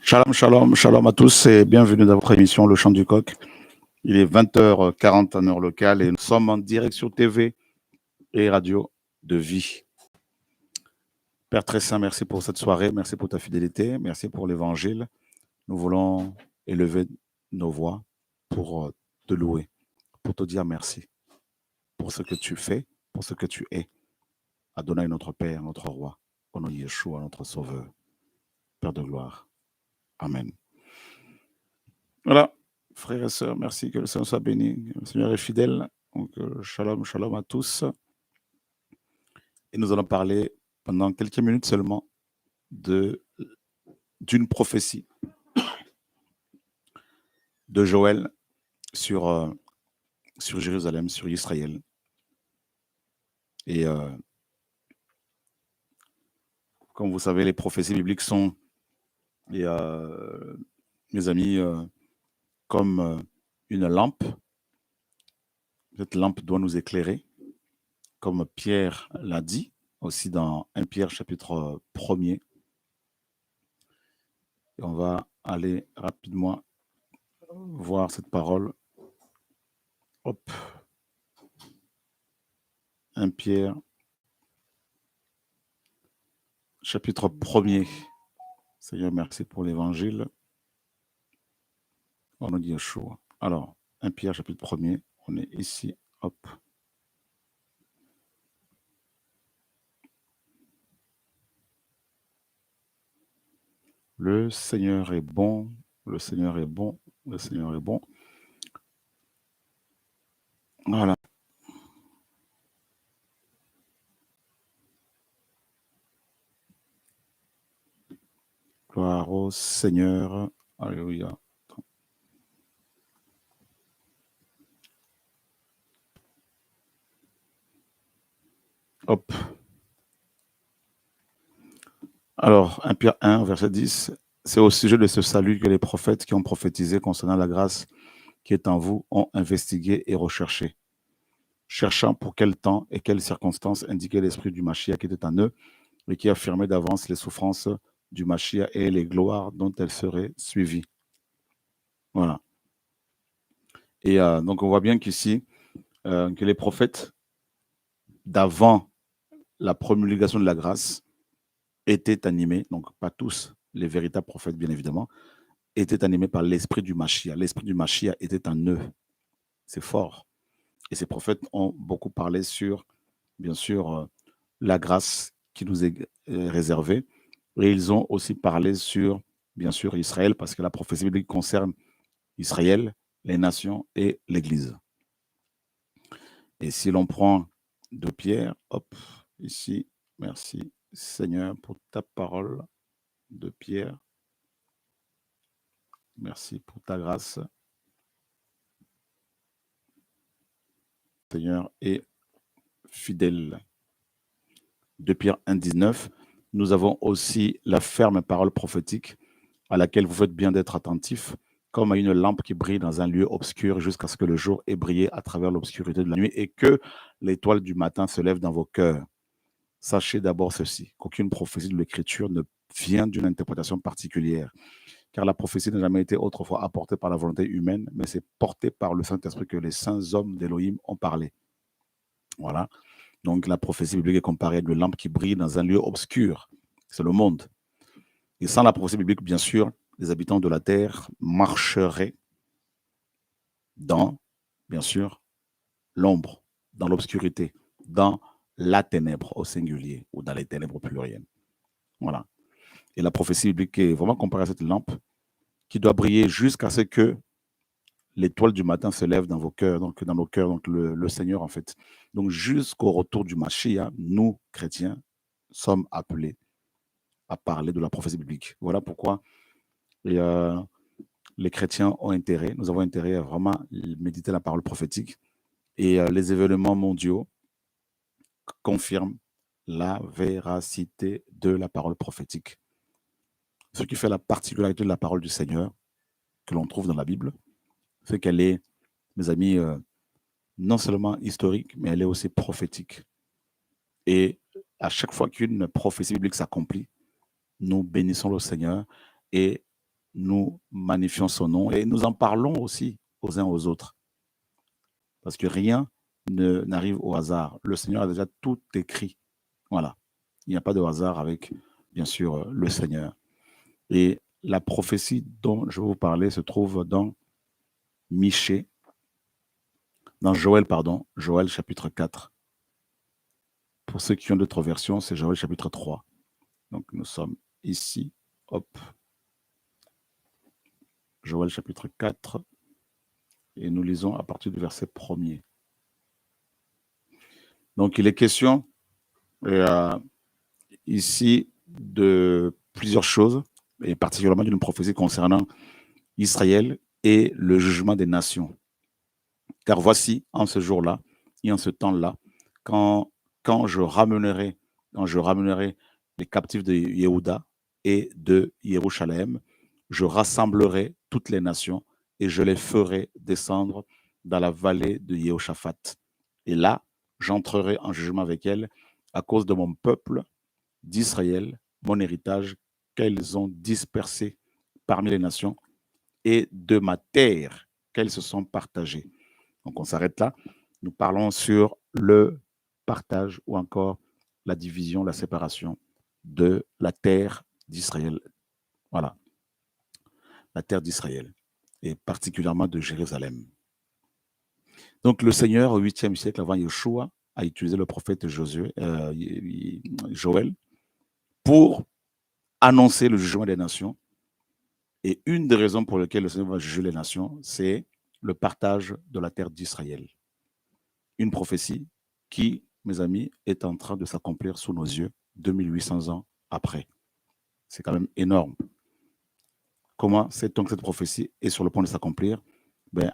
Shalom, shalom, shalom à tous et bienvenue dans votre émission Le Chant du Coq. Il est 20h40 en heure locale et nous sommes en direct sur TV et radio de vie. Père très saint, merci pour cette soirée, merci pour ta fidélité, merci pour l'évangile. Nous voulons élever nos voix pour te louer, pour te dire merci pour ce que tu fais, pour ce que tu es. Adonai, notre Père, notre Roi, au nom de Yeshua, notre Sauveur, Père de gloire. Amen. Voilà, frères et sœurs, merci que le Seigneur soit béni. Le Seigneur est fidèle. Donc, shalom, shalom à tous. Et nous allons parler pendant quelques minutes seulement d'une prophétie de Joël sur Jérusalem, sur Israël. Et comme vous savez, les prophéties bibliques sont, mes amis, comme une lampe. Cette lampe doit nous éclairer, comme Pierre l'a dit, aussi dans 1 Pierre chapitre 1er. Et on va aller rapidement voir cette parole. Hop. 1 Pierre chapitre 1er. Seigneur, merci pour l'évangile. On nous dit Yeshua. Alors, 1 Pierre chapitre 1er, on est ici. Hop. Le Seigneur est bon, le Seigneur est bon, le Seigneur est bon. Voilà. Gloire au Seigneur. Alléluia. Hop. Alors, 1 Pierre 1, verset 10, c'est au sujet de ce salut que les prophètes qui ont prophétisé concernant la grâce qui est en vous ont investigué et recherché, cherchant pour quel temps et quelles circonstances indiquait l'esprit du Mashiach qui était en eux et qui affirmait d'avance les souffrances du Mashiach et les gloires dont elles seraient suivies. Voilà. Et donc, on voit bien qu'ici, que les prophètes d'avant la promulgation de la grâce étaient animés, donc pas tous, les véritables prophètes, bien évidemment, étaient animés par l'esprit du Mashiach. L'esprit du Mashiach était en eux. C'est fort. Et ces prophètes ont beaucoup parlé sur, bien sûr, la grâce qui nous est réservée. Et ils ont aussi parlé sur, bien sûr, Israël, parce que la prophétie biblique concerne Israël, les nations et l'Église. Et si l'on prend de Pierre, hop, ici, merci Seigneur pour ta parole de Pierre. Merci pour ta grâce. Seigneur est fidèle. De Pierre 1,19, nous avons aussi la ferme parole prophétique à laquelle vous faites bien d'être attentifs, comme à une lampe qui brille dans un lieu obscur jusqu'à ce que le jour ait brillé à travers l'obscurité de la nuit et que l'étoile du matin se lève dans vos cœurs. Sachez d'abord ceci, qu'aucune prophétie de l'Écriture ne vient d'une interprétation particulière, car la prophétie n'a jamais été autrefois apportée par la volonté humaine, mais c'est porté par le Saint-Esprit que les saints hommes d'Élohim ont parlé. Voilà. Donc la prophétie biblique est comparée à une lampe qui brille dans un lieu obscur. C'est le monde. Et sans la prophétie biblique, bien sûr, les habitants de la terre marcheraient dans, bien sûr, l'ombre, dans l'obscurité, dans la ténèbre au singulier ou dans les ténèbres plurielles. Voilà. Et la prophétie biblique est vraiment comparée à cette lampe qui doit briller jusqu'à ce que l'étoile du matin se lève dans vos cœurs, donc dans nos cœurs, donc le Seigneur en fait. Donc jusqu'au retour du Mashiach, nous, chrétiens, sommes appelés à parler de la prophétie biblique. Voilà pourquoi les chrétiens ont intérêt, nous avons intérêt à vraiment méditer la parole prophétique. Et les événements mondiaux confirment la véracité de la parole prophétique. Ce qui fait la particularité de la parole du Seigneur, que l'on trouve dans la Bible, c'est qu'elle est, mes amis, non seulement historique, mais elle est aussi prophétique. Et à chaque fois qu'une prophétie biblique s'accomplit, nous bénissons le Seigneur et nous magnifions son nom et nous en parlons aussi aux uns aux autres. Parce que rien n'arrive au hasard. Le Seigneur a déjà tout écrit. Voilà. Il n'y a pas de hasard avec, bien sûr, le Seigneur. Et la prophétie dont je vais vous parler se trouve dans Michée, dans Joël chapitre 4. Pour ceux qui ont d'autres versions, c'est Joël chapitre 3. Donc nous sommes ici, hop, Joël chapitre 4, et nous lisons à partir du verset 1er. Donc il est question ici de plusieurs choses, et particulièrement d'une prophétie concernant Israël et le jugement des nations. Car voici, en ce jour-là et en ce temps-là, quand je ramènerai les captifs de Yehuda et de Jérusalem, je rassemblerai toutes les nations et je les ferai descendre dans la vallée de Jéhoshaphat. Et là, j'entrerai en jugement avec elles à cause de mon peuple d'Israël, mon héritage, qu'elles ont dispersé parmi les nations, et de ma terre qu'elles se sont partagées. Donc on s'arrête là. Nous parlons sur le partage ou encore la division, la séparation de la terre d'Israël. Voilà, la terre d'Israël, et particulièrement de Jérusalem. Donc le Seigneur, au 8e siècle avant Yeshua, a utilisé le prophète Joël pour annoncer le jugement des nations. Et une des raisons pour lesquelles le Seigneur va juger les nations, c'est le partage de la terre d'Israël. Une prophétie qui, mes amis, est en train de s'accomplir sous nos yeux 2800 ans après. C'est quand même énorme. Comment sait-on que cette prophétie est sur le point de s'accomplir?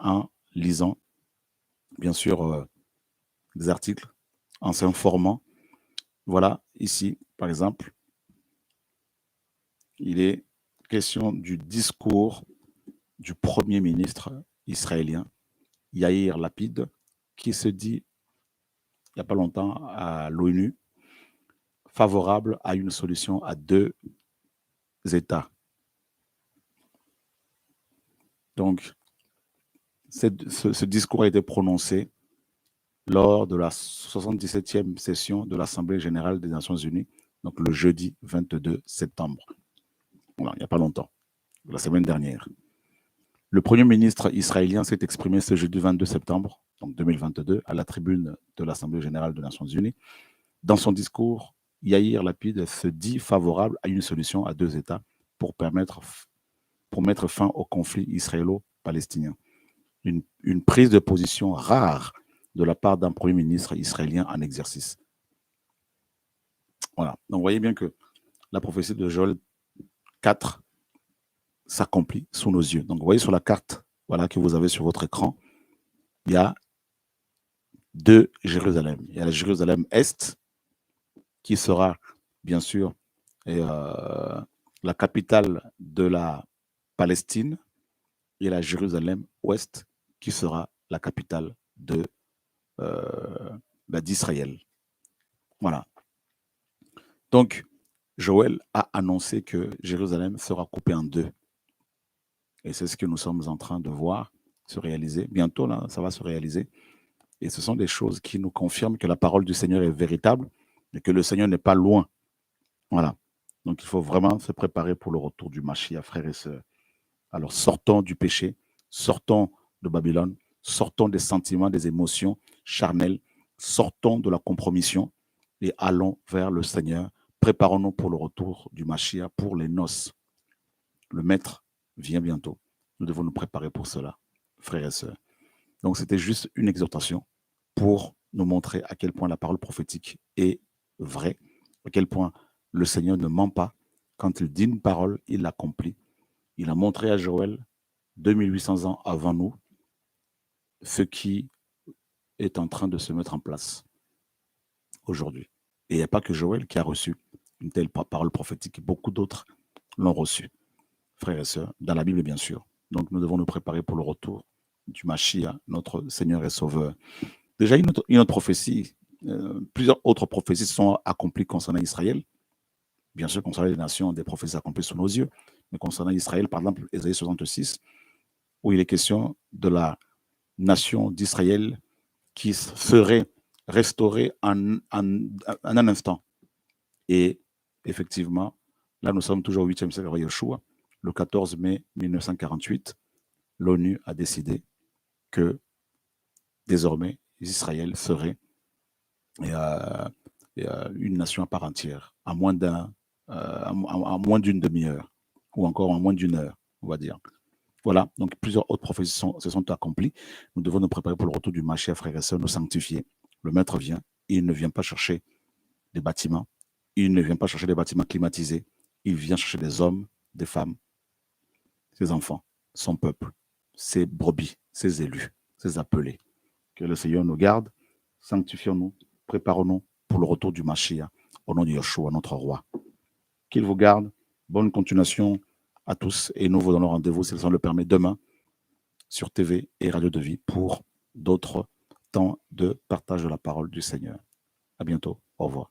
En lisant, bien sûr, des articles, en s'informant. Voilà, ici, par exemple, il est question du discours du Premier ministre israélien, Yair Lapid, qui se dit, il n'y a pas longtemps, à l'ONU, favorable à une solution à 2 États. Donc, ce discours a été prononcé lors de la 77e session de l'Assemblée générale des Nations unies, donc le jeudi 22 septembre. Voilà, il n'y a pas longtemps, la semaine dernière. Le Premier ministre israélien s'est exprimé ce jeudi 22 septembre, donc 2022, à la tribune de l'Assemblée générale des Nations unies. Dans son discours, Yair Lapid se dit favorable à une solution à 2 États pour mettre fin au conflit israélo-palestinien. Une prise de position rare de la part d'un Premier ministre israélien en exercice. Voilà. Donc, vous voyez bien que la prophétie de Joël 4 s'accomplit sous nos yeux. Donc, vous voyez sur la carte, voilà, que vous avez sur votre écran, il y a 2 Jérusalem. Il y a la Jérusalem Est, qui sera, bien sûr, la capitale de la Palestine, et la Jérusalem Ouest, qui sera la capitale d'Israël. Voilà. Donc, Joël a annoncé que Jérusalem sera coupée en 2. Et c'est ce que nous sommes en train de voir se réaliser. Bientôt, là, ça va se réaliser. Et ce sont des choses qui nous confirment que la parole du Seigneur est véritable et que le Seigneur n'est pas loin. Voilà. Donc, il faut vraiment se préparer pour le retour du Mashiach, frères et sœurs. Alors, sortons du péché, sortons de Babylone, sortons des sentiments, des émotions charnelles, sortons de la compromission et allons vers le Seigneur. Préparons-nous pour le retour du Mashiach, pour les noces. Le Maître vient bientôt. Nous devons nous préparer pour cela, frères et sœurs. Donc, c'était juste une exhortation pour nous montrer à quel point la parole prophétique est vraie, à quel point le Seigneur ne ment pas. Quand il dit une parole, il l'accomplit. Il a montré à Joël, 2800 ans avant nous, ce qui est en train de se mettre en place aujourd'hui. Et il n'y a pas que Joël qui a reçu une telle parole prophétique, beaucoup d'autres l'ont reçue, frères et sœurs, dans la Bible bien sûr. Donc nous devons nous préparer pour le retour du Mashiach, notre Seigneur et Sauveur. Déjà, une autre prophétie, plusieurs autres prophéties sont accomplies concernant Israël. Bien sûr, concernant les nations, des prophéties accomplies sous nos yeux. Mais concernant Israël, par exemple, Ésaïe 66, où il est question de la nation d'Israël qui serait restaurée en un instant. Et effectivement, là, nous sommes toujours au 8e siècle de Yeshua. Le 14 mai 1948, l'ONU a décidé que désormais, Israël serait une nation à part entière, à moins d'une demi-heure, ou encore en moins d'une heure, on va dire. Voilà, donc plusieurs autres prophéties se sont accomplies. Nous devons nous préparer pour le retour du Mashiach, frères et sœurs, nous sanctifier. Le Maître vient, il ne vient pas chercher des bâtiments, il ne vient pas chercher des bâtiments climatisés, il vient chercher des hommes, des femmes, ses enfants, son peuple, ses brebis, ses élus, ses appelés. Que le Seigneur nous garde, sanctifions-nous, préparons-nous pour le retour du Mashiach, au nom de Yeshua, notre roi. Qu'il vous garde, bonne continuation à tous, et nous vous donnons rendez-vous, si le Seigneur le permet, demain, sur TV et Radio de Vie, pour d'autres temps de partage de la parole du Seigneur. À bientôt, au revoir.